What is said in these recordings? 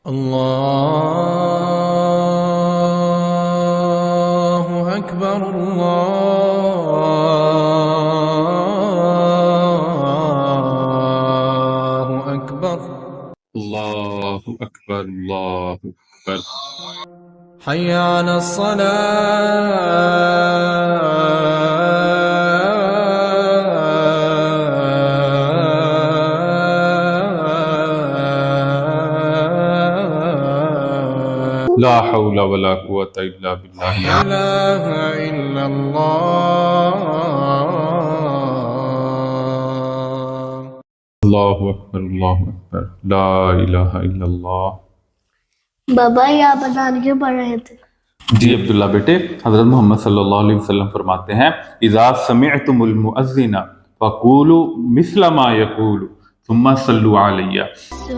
الله أكبر الله أكبر اللہ اکبر اللہ اکبر۔ حي على الصلاة لا حول ولا قوة الا باللہ۔ لا إله إلا الله اللہ اکبر اللہ اکبر، لا الہ الا اللہ۔ بابا یہ آپ اذان کیوں پڑھ رہے تھے؟ جی عبداللہ بیٹے، حضرت محمد صلی اللہ علیہ وسلم فرماتے ہیں اذا سمعتم المؤذن فقولوا مثل ما يقول ثم صلوا علیہ۔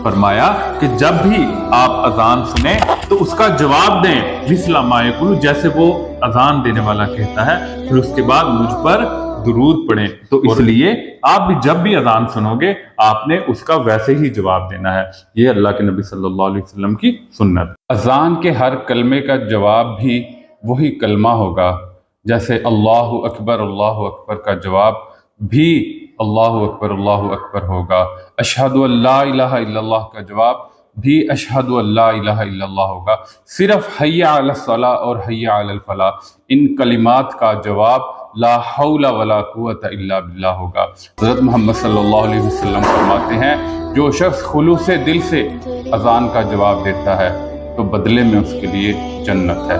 فرمایا کہ جب بھی آپ اذان سنیں تو اس کا جواب دیں مثل ما يقول، جیسے وہ اذان دینے والا کہتا ہے، پھر اس کے بعد مجھ پر درود پڑھیں۔ تو اس لیے آپ بھی جب بھی اذان سنو گے آپ نے اس کا ویسے ہی جواب دینا ہے۔ یہ اللہ کے نبی صلی اللہ علیہ وسلم کی سنت۔ اذان کے ہر کلمے کا جواب بھی وہی کلمہ ہوگا، جیسے اللہ اکبر کا جواب بھی اللہ اکبر ہوگا۔ اشہد ان لا الہ الا اللہ کا جواب بھی اشہد ان لا الہ الا اللہ ہوگا۔ صرف حی علی الصلاۃ اور حی علی الفلاح ان کلمات کا جواب لا حول ولا قوت الا باللہ ہوگا۔ حضرت محمد صلی اللہ علیہ وسلم فرماتے ہیں جو شخص خلوص دل سے اذان کا جواب دیتا ہے تو بدلے میں اس کے لیے جنت ہے۔